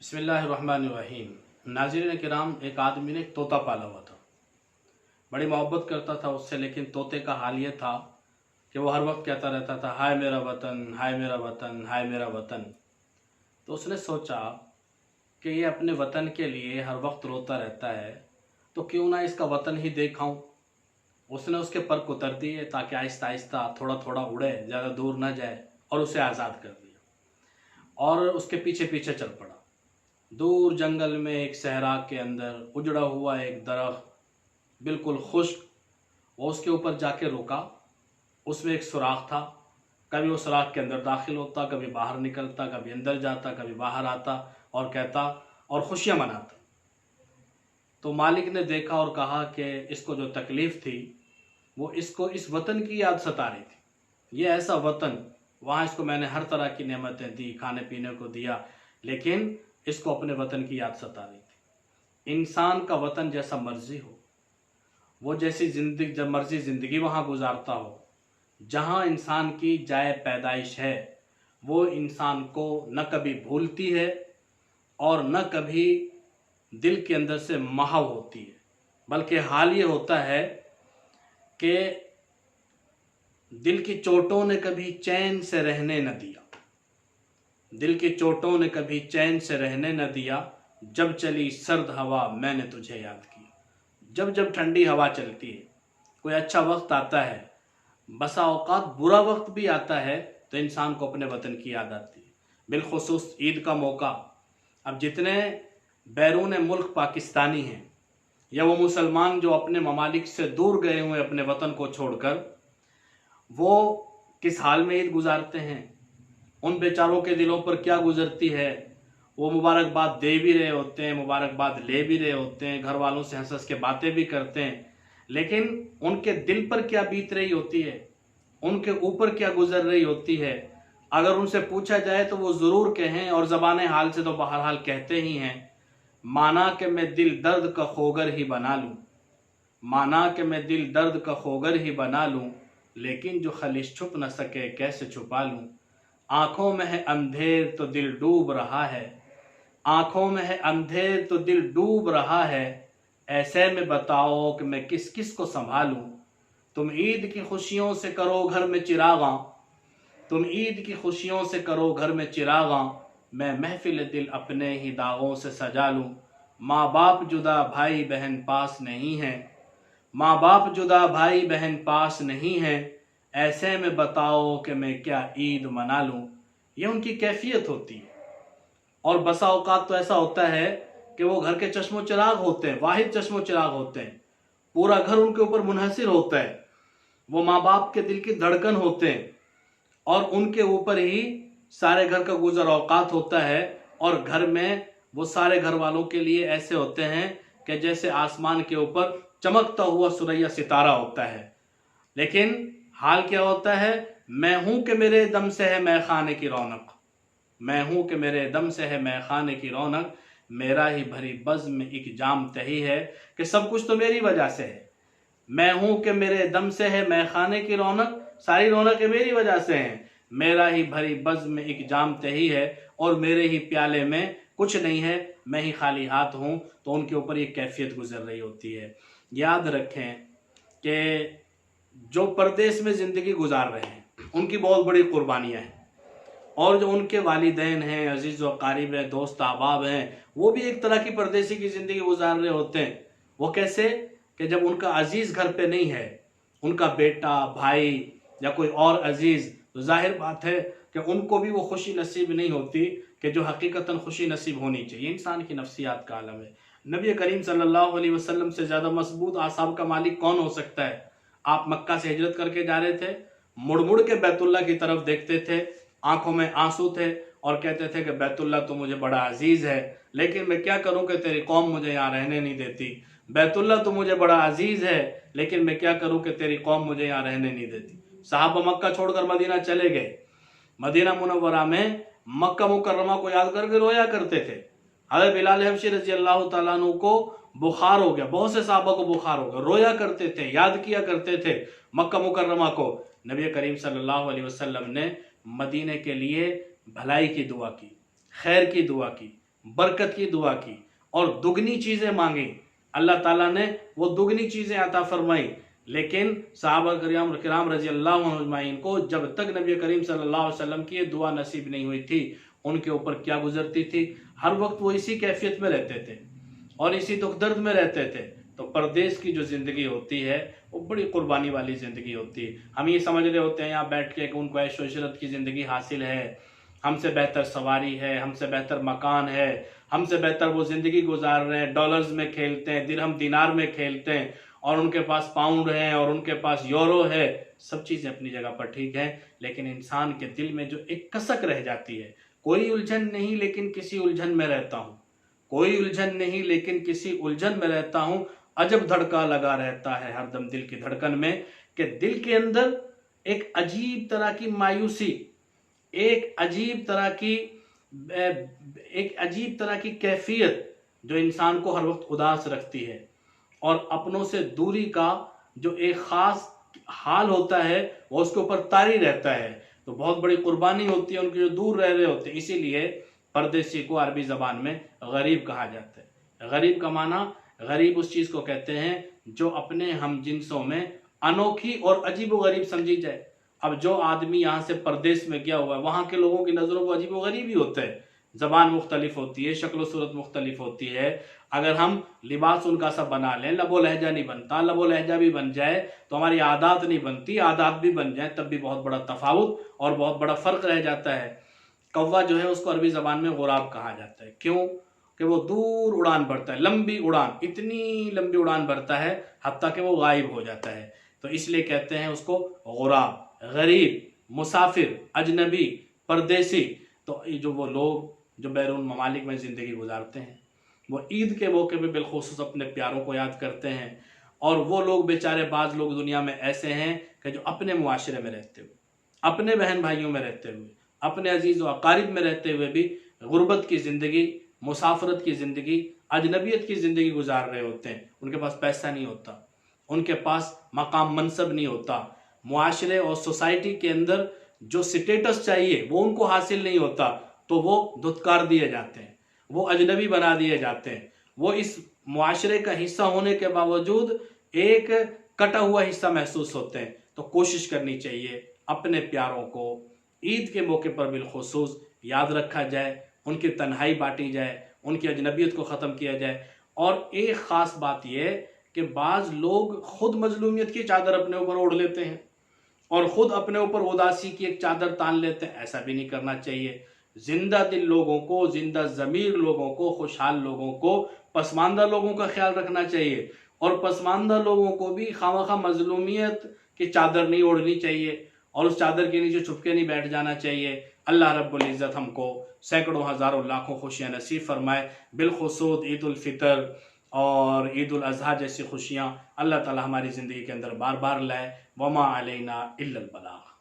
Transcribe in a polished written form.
बिस्मिल्लाहिर्रहमानिर्रहीम। नाज़रीन किराम, एक आदमी ने एक तोता पाला हुआ था। बड़ी मोहब्बत करता था उससे, लेकिन तोते का हाल ये था कि वो हर वक्त कहता रहता था, हाय मेरा वतन, हाय मेरा वतन, हाय मेरा वतन। तो उसने सोचा कि ये अपने वतन के लिए हर वक्त रोता रहता है, तो क्यों ना इसका वतन ही देखाऊं। उसने उसके पर कुतर दिए ताकि आहिस्ता आहिस्ता थोड़ा थोड़ा उड़े, ज़्यादा दूर न जाए, और उसे आज़ाद कर दिया और उसके पीछे पीछे चल पड़ा। दूर जंगल में एक सहरा के अंदर उजड़ा हुआ एक दरख्त, बिल्कुल खुश्क, वो उसके ऊपर जाके रुका। उसमें एक सुराख था। कभी वो सुराख के अंदर दाखिल होता, कभी बाहर निकलता, कभी अंदर जाता, कभी बाहर आता और कहता और खुशियाँ मनाता। तो मालिक ने देखा और कहा कि इसको जो तकलीफ़ थी वो इसको इस वतन की याद सता रही थी। ये ऐसा वतन, वहाँ इसको मैंने हर तरह की नेमतें दी, खाने पीने को दिया, लेकिन इसको अपने वतन की याद सता रही थी। इंसान का वतन जैसा मर्जी हो, वो जैसी जिंदगी जब मर्जी ज़िंदगी वहाँ गुजारता हो, जहाँ इंसान की जाए पैदाइश है, वो इंसान को न कभी भूलती है और न कभी दिल के अंदर से महव होती है। बल्कि हाल ये होता है कि दिल की चोटों ने कभी चैन से रहने न दिया, दिल की चोटों ने कभी चैन से रहने न दिया। जब चली सर्द हवा मैंने तुझे याद किया। जब जब ठंडी हवा चलती है, कोई अच्छा वक्त आता है, बसा औकात बुरा वक्त भी आता है, तो इंसान को अपने वतन की याद आती है। बिलखुसूस ईद का मौका, अब जितने बैरून मुल्क पाकिस्तानी हैं या वो मुसलमान जो अपने ममालिक से दूर गए हुए अपने वतन को छोड़कर, वो किस हाल में ईद गुजारते हैं, उन बेचारों के दिलों पर क्या गुजरती है। वो मुबारकबाद दे भी रहे होते हैं, मुबारकबाद ले भी रहे होते हैं, घर वालों से हंस हंस के बातें भी करते हैं, लेकिन उनके दिल पर क्या बीत रही होती है, उनके ऊपर क्या गुजर रही होती है, अगर उनसे पूछा जाए तो वो ज़रूर कहें, और ज़बान हाल से तो बहरहाल कहते ही हैं, माना कि मैं दिल दर्द का खोगर ही बना लूँ, माना कि मैं दिल दर्द का खोगर ही बना लूँ, लेकिन जो खलिश छुप न सके कैसे छुपा लूँ। आँखों में है अंधेर तो दिल डूब रहा है, आँखों में है अंधेर तो दिल डूब रहा है, ऐसे में बताओ कि मैं किस किस को संभालूं। तुम ईद की खुशियों से करो घर में चिरागा, तुम ईद की खुशियों से करो घर में चिरागा, मैं महफिल दिल अपने ही दागों से सजा लूं। माँ बाप जुदा भाई बहन पास नहीं है, माँ बाप जुदा भाई बहन पास नहीं है, ऐसे में बताओ कि मैं क्या ईद मना लूं। ये उनकी कैफियत होती है। और बसा औकात तो ऐसा होता है कि वो घर के चश्मो चिराग होते हैं, वाहिद चश्मो चिराग होते हैं, पूरा घर उनके ऊपर मुनहसिर होता है, वो माँ बाप के दिल की धड़कन होते हैं, और उनके ऊपर ही सारे घर का गुजर औकात होता है। और घर में वो सारे घर वालों के लिए ऐसे होते हैं कि जैसे आसमान के ऊपर चमकता हुआ सुरैया सितारा होता है। लेकिन हाल क्या होता है, मैं हूं कि मेरे दम से है मैं खाने की रौनक, मैं हूं कि मेरे दम से है मैं खाने की रौनक, मेरा ही भरी बज़्म में एक जाम तही है, कि सब कुछ तो मेरी वजह से है। मैं हूं कि मेरे दम से है मैं खाने की रौनक, सारी रौनकें मेरी वजह से हैं, मेरा ही भरी बज़्म में एक जाम तही है, और मेरे ही प्याले में कुछ नहीं है, मैं ही खाली हाथ हूं। तो उनके ऊपर ये कैफियत गुजर रही होती है। याद रखें कि जो परदेश में ज़िंदगी गुजार रहे हैं उनकी बहुत बड़ी कुर्बानियाँ हैं, और जो उनके वालिदैन हैं, अजीज़ व क़रीब हैं, दोस्त अहबाब हैं, वो भी एक तरह की परदेसी की ज़िंदगी गुजार रहे होते हैं। वो कैसे कि जब उनका अजीज़ घर पे नहीं है, उनका बेटा, भाई या कोई और अजीज़, तो जाहिर बात है कि उनको भी वो खुशी नसीब नहीं होती कि जो हकीकतन खुशी नसीब होनी चाहिए। इंसान की नफ्सियात का आलम है। नबी करीम सल्लल्लाहु अलैहि वसल्लम से ज़्यादा मजबूत आसाब का मालिक कौन हो सकता है। आप मक्का से हिजरत करके जा रहे थे, मुड़ मुड़ के बैतुल्ला की तरफ देखते थे, आंखों में आंसू थे, और कहते थे कि बैतुल्ला तो मुझे बड़ा अजीज़ है, लेकिन मैं क्या करूं कि तेरी कौम मुझे यहाँ रहने नहीं देती। बैतुल्ला तो मुझे बड़ा अजीज़ है, लेकिन मैं क्या करूं कि तेरी कौम मुझे यहाँ रहने नहीं देती। साहबा मक्का छोड़कर मदीना चले गए। मदीना मुनव्वरा में मक्का मुकर्रमा को याद करके रोया करते थे। हज़रत बिलाल हबशी रज़ी अल्लाह तआला अन्हु को बुखार हो गया, बहुत से साहबा को बुखार हो गया, रोया करते थे, याद किया करते थे मक्का मुकर्रमा को। नबी करीम सल्लल्लाहु अलैहि वसल्लम ने मदीने के लिए भलाई की दुआ की, खैर की दुआ की, برکت کی دعا کی اور دگنی چیزیں مانگی، اللہ تعالیٰ نے وہ دگنی چیزیں عطا فرمائی۔ لیکن صحابہ کرام رضی اللہ عنہ اجمعین کو جب تک نبی کریم صلی اللہ علیہ وسلم کی یہ دعا نصیب نہیں ہوئی تھی، ان کے اوپر کیا گزرتی تھی؟ ہر وقت وہ اسی کیفیت میں رہتے تھے اور اسی دکھ درد میں رہتے تھے۔ تو پردیس کی جو زندگی ہوتی ہے وہ بڑی قربانی والی زندگی ہوتی ہے۔ ہم یہ سمجھ رہے ہوتے ہیں یہاں بیٹھ کے کہ ان کو عیش و عشرت کی زندگی حاصل ہے، ہم سے بہتر سواری ہے، ہم سے بہتر مکان ہے، ہم سے بہتر وہ زندگی گزار رہے ہیں، ڈالرز میں کھیلتے ہیں، درہم دینار میں کھیلتے ہیں، اور ان کے پاس پاؤنڈ ہے اور ان کے پاس یورو ہے۔ سب چیزیں اپنی جگہ پر ٹھیک ہیں، لیکن انسان کے دل میں جو ایک کسک رہ جاتی ہے، کوئی الجھن نہیں لیکن کسی الجھن میں رہتا ہوں، کوئی الجھن نہیں لیکن کسی الجھن میں رہتا ہوں، عجب دھڑکا لگا رہتا ہے ہر دم دل کی دھڑکن میں، کہ دل کے اندر ایک عجیب طرح کی مایوسی، ایک عجیب طرح کی کیفیت جو انسان کو ہر وقت اداس رکھتی ہے، اور اپنوں سے دوری کا جو ایک خاص حال ہوتا ہے وہ اس کے اوپر طاری رہتا ہے۔ تو بہت بڑی قربانی ہوتی ہے ان کے جو دور رہ رہے ہوتے ہیں۔ اسی لیے پردیسی کو عربی زبان میں غریب کہا جاتا ہے۔ غریب کا معنی، غریب اس چیز کو کہتے ہیں جو اپنے ہم جنسوں میں انوکھی اور عجیب و غریب سمجھی جائے۔ اب جو آدمی یہاں سے پردیس میں گیا ہوا ہے، وہاں کے لوگوں کی نظروں کو عجیب و غریب ہی ہوتا ہے، زبان مختلف ہوتی ہے، شکل و صورت مختلف ہوتی ہے۔ اگر ہم لباس ان کا سب بنا لیں، لب و لہجہ نہیں بنتا، لب و لہجہ بھی بن جائے تو ہماری عادات نہیں بنتی، عادات بھی بن جائیں تب بھی بہت بڑا تفاوت اور بہت بڑا فرق رہ جاتا ہے۔ کوا جو ہے اس کو عربی زبان میں غراب کہا جاتا ہے۔ کیوں؟ کہ وہ دور اڑان بھرتا ہے، لمبی اڑان، اتنی لمبی اڑان بھرتا ہے حتیٰ کہ وہ غائب ہو جاتا ہے، تو اس لیے کہتے ہیں اس کو غراب، غریب، مسافر، اجنبی، پردیسی۔ تو جو وہ لوگ جو بیرون ممالک میں زندگی گزارتے ہیں، وہ عید کے موقع پہ بالخصوص اپنے پیاروں کو یاد کرتے ہیں، اور وہ لوگ بیچارے، بعض لوگ دنیا میں ایسے ہیں کہ جو اپنے معاشرے میں رہتے ہوئے، اپنے بہن بھائیوں میں رہتے ہوئے، اپنے عزیز و اقارب میں رہتے ہوئے بھی غربت کی زندگی، مسافرت کی زندگی، اجنبیت کی زندگی گزار رہے ہوتے ہیں۔ ان کے پاس پیسہ نہیں ہوتا، ان کے پاس مقام منصب نہیں ہوتا، معاشرے اور سوسائٹی کے اندر جو سٹیٹس چاہیے وہ ان کو حاصل نہیں ہوتا، تو وہ دھتکار دیے جاتے ہیں، وہ اجنبی بنا دیے جاتے ہیں، وہ اس معاشرے کا حصہ ہونے کے باوجود ایک کٹا ہوا حصہ محسوس ہوتے ہیں۔ تو کوشش کرنی چاہیے اپنے پیاروں کو عید کے موقع پر بالخصوص یاد رکھا جائے، ان کی تنہائی بانٹی جائے، ان کی اجنبیت کو ختم کیا جائے۔ اور ایک خاص بات یہ کہ بعض لوگ خود مظلومیت کی چادر اپنے اوپر اوڑھ لیتے ہیں اور خود اپنے اوپر اداسی کی ایک چادر تان لیتے ہیں۔ ایسا بھی نہیں کرنا چاہیے۔ زندہ دل لوگوں کو، زندہ ضمیر لوگوں کو، خوشحال لوگوں کو، پسماندہ لوگوں کا خیال رکھنا چاہیے، اور پسماندہ لوگوں کو بھی خواہ مظلومیت کی چادر نہیں اوڑھنی چاہیے اور اس چادر کے نیچے چھپ کے نہیں بیٹھ جانا چاہیے۔ اللہ رب العزت ہم کو سینکڑوں ہزاروں لاکھوں خوشیاں نصیب فرمائے، بالخصوص عید الفطر اور عید الاضحیٰ جیسی خوشیاں اللہ تعالی ہماری زندگی کے اندر بار بار لائے۔ وما علینا الا البلاغ۔